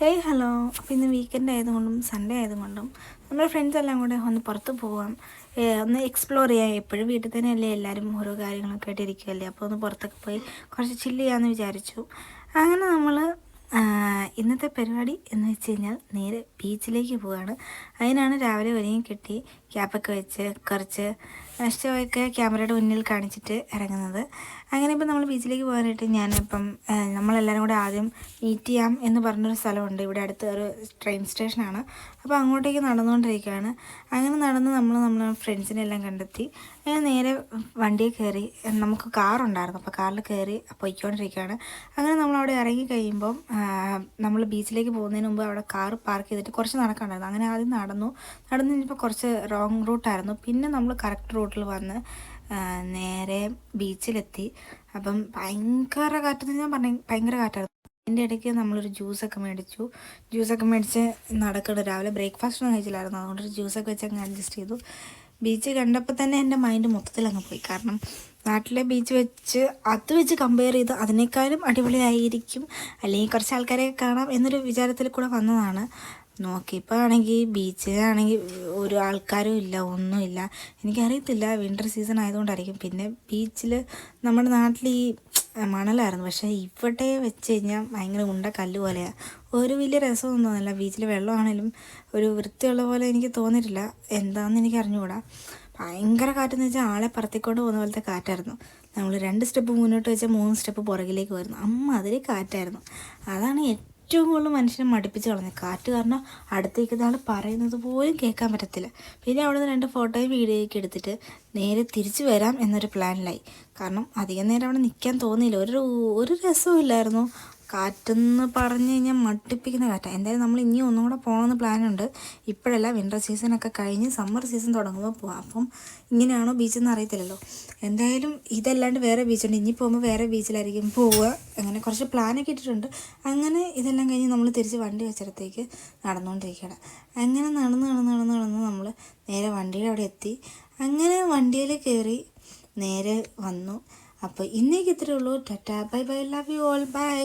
Hey hello. അപ്പോൾ ഇന്ന് weekend ആയതുകൊണ്ടും സൺഡേ ആയതുകൊണ്ടും നമ്മുടെ ഫ്രണ്ട്സ് എല്ലാം കൂടെ ഒന്ന് പുറത്ത് പോവാം, ഒന്ന് എക്സ്പ്ലോർ ചെയ്യാം. എപ്പോഴും വീട്ടിൽ തന്നെയല്ലേ എല്ലാവരും ഓരോ കാര്യങ്ങളൊക്കെ ആയിട്ട് ഇരിക്കുമല്ലേ. അപ്പോൾ ഒന്ന് പുറത്തൊക്കെ പോയി കുറച്ച് ചില്ല് ചെയ്യാമെന്ന് വിചാരിച്ചു. അങ്ങനെ നമ്മൾ ഇന്നത്തെ പരിപാടി എന്ന് വെച്ച് കഴിഞ്ഞാൽ നേരെ ബീച്ചിലേക്ക് പോവുകയാണ്. അതിനാണ് രാവിലെ ഒരുങ്ങി കെട്ടി ക്യാപ്പൊക്കെ വെച്ച് കുറച്ച് നഷ്ടമൊക്കെ ക്യാമറയുടെ മുന്നിൽ കാണിച്ചിട്ട് ഇറങ്ങുന്നത്. അങ്ങനെ ഇപ്പം നമ്മൾ ബീച്ചിലേക്ക് പോകാനായിട്ട് ഞാനിപ്പം നമ്മളെല്ലാവരും കൂടെ ആദ്യം മീറ്റ് ചെയ്യാം എന്ന് പറഞ്ഞൊരു സ്ഥലമുണ്ട്. ഇവിടെ അടുത്ത് ഒരു ട്രെയിൻ സ്റ്റേഷനാണ്. അപ്പോൾ അങ്ങോട്ടേക്ക് നടന്നുകൊണ്ടിരിക്കുകയാണ്. അങ്ങനെ നടന്ന് നമ്മളെ ഫ്രണ്ട്സിനെ എല്ലാം കണ്ടെത്തി അങ്ങനെ നേരെ വണ്ടിയിൽ കയറി. നമുക്ക് കാറുണ്ടായിരുന്നു, അപ്പോൾ കാറിൽ കയറി പോയിക്കൊണ്ടിരിക്കുകയാണ്. അങ്ങനെ നമ്മളവിടെ ഇറങ്ങി കഴിയുമ്പം നമ്മൾ ബീച്ചിലേക്ക് പോകുന്നതിന് മുമ്പ് അവിടെ കാർ പാർക്ക് ചെയ്തിട്ട് കുറച്ച് നടക്കാനുണ്ടായിരുന്നു. അങ്ങനെ ആദ്യം നടന്നു കഴിഞ്ഞപ്പോൾ കുറച്ച് റോങ് റൂട്ടായിരുന്നു. പിന്നെ നമ്മൾ കറക്റ്റ് റൂട്ടിൽ വന്ന് നേരെ ബീച്ചിലെത്തി. അപ്പം ഭയങ്കര കാറ്റെന്ന് ഞാൻ പറഞ്ഞു, ഭയങ്കര കാറ്റായിരുന്നു. അതിൻ്റെ ഇടയ്ക്ക് നമ്മളൊരു ജ്യൂസൊക്കെ മേടിച്ച് നടക്കണം. രാവിലെ ബ്രേക്ക്ഫാസ്റ്റ് ഒന്നും കഴിച്ചില്ലായിരുന്നു, അതുകൊണ്ടൊരു ജ്യൂസൊക്കെ വെച്ച് അങ്ങ് അഡ്ജസ്റ്റ് ചെയ്തു. ബീച്ച് കണ്ടപ്പോൾ തന്നെ എൻ്റെ മൈൻഡ് മൊത്തത്തിൽ അങ്ങ് പോയി. കാരണം നാട്ടിലെ ബീച്ച് വെച്ച് കമ്പയർ ചെയ്ത് അതിനേക്കാളും അടിപൊളിയായിരിക്കും, അല്ലെങ്കിൽ കുറച്ച് ആൾക്കാരെ കാണാം എന്നൊരു വിചാരത്തിൽ കൂടെ വന്നതാണ്. നോക്കിയപ്പോൾ ആണെങ്കിൽ ബീച്ചിലാണെങ്കിൽ ഒരു ആൾക്കാരും ഇല്ല, ഒന്നുമില്ല. എനിക്കറിയത്തില്ല, വിൻ്റർ സീസൺ ആയതുകൊണ്ടായിരിക്കും. പിന്നെ ബീച്ചിൽ നമ്മുടെ നാട്ടിൽ ഈ മണലായിരുന്നു, പക്ഷേ ഇവിടെ വെച്ച് കഴിഞ്ഞാൽ ഭയങ്കര ഉണ്ട കല്ല് പോലെയാണ്. ഒരു വലിയ രസമൊന്നും തോന്നില്ല. ബീച്ചിൽ വെള്ളമാണെങ്കിലും ഒരു വൃത്തിയുള്ള പോലെ എനിക്ക് തോന്നിയിട്ടില്ല. എന്താണെന്ന് എനിക്ക് അറിഞ്ഞുകൂടാ. ഭയങ്കര കാറ്റെന്ന് വെച്ചാൽ ആളെ പറത്തിക്കൊണ്ട് പോകുന്ന പോലത്തെ കാറ്റായിരുന്നു. നമ്മൾ 2 സ്റ്റെപ്പ് മുന്നോട്ട് വെച്ചാൽ 3 സ്റ്റെപ്പ് പുറകിലേക്ക് വരുന്നു. അതിൽ കാറ്റായിരുന്നു. അതാണ് ഏറ്റവും കൂടുതൽ മനുഷ്യനെ മടുപ്പിച്ച് കളഞ്ഞത്. കാറ്റ് കാരണം അടുത്തേക്ക് ആൾ പറയുന്നത് പോലും കേൾക്കാൻ പറ്റത്തില്ല. പിന്നെ അവിടെ നിന്ന് 2 ഫോട്ടോയും വീഡിയോയൊക്കെ എടുത്തിട്ട് നേരെ തിരിച്ചു വരാം എന്നൊരു പ്ലാനിലായി. കാരണം അധികം നേരം അവിടെ നിൽക്കാൻ തോന്നിയില്ല. ഒരു രസവും ഇല്ലായിരുന്നു. കാറ്റെന്ന് പറഞ്ഞു കഴിഞ്ഞാൽ മടുപ്പിക്കുന്ന കാറ്റാണ്. എന്തായാലും നമ്മൾ ഇനിയും ഒന്നും കൂടെ പോകണമെന്ന് പ്ലാനുണ്ട്. ഇപ്പോഴല്ല, വിൻ്റർ സീസണൊക്കെ കഴിഞ്ഞ് സമ്മർ സീസൺ തുടങ്ങുമ്പോൾ പോകാം. അപ്പം ഇങ്ങനെയാണോ ബീച്ചെന്ന് അറിയത്തില്ലല്ലോ. എന്തായാലും ഇതല്ലാണ്ട് വേറെ ബീച്ചുണ്ട്. ഇനി പോകുമ്പോൾ വേറെ ബീച്ചിലായിരിക്കും പോവുക. അങ്ങനെ കുറച്ച് പ്ലാനൊക്കെ ഇട്ടിട്ടുണ്ട്. അങ്ങനെ ഇതെല്ലാം കഴിഞ്ഞ് നമ്മൾ തിരിച്ച് വണ്ടി വെച്ചിടത്തേക്ക് നടന്നുകൊണ്ടിരിക്കുകയാണ്. അങ്ങനെ നടന്ന് നമ്മൾ നേരെ വണ്ടിയുടെ അവിടെ എത്തി. അങ്ങനെ വണ്ടിയിൽ കയറി നേരെ വന്നു. അപ്പോൾ ഇന്നേക്ക് ഇത്രയേ ഉള്ളൂ. Ta-ta, bye bye, love you all, by.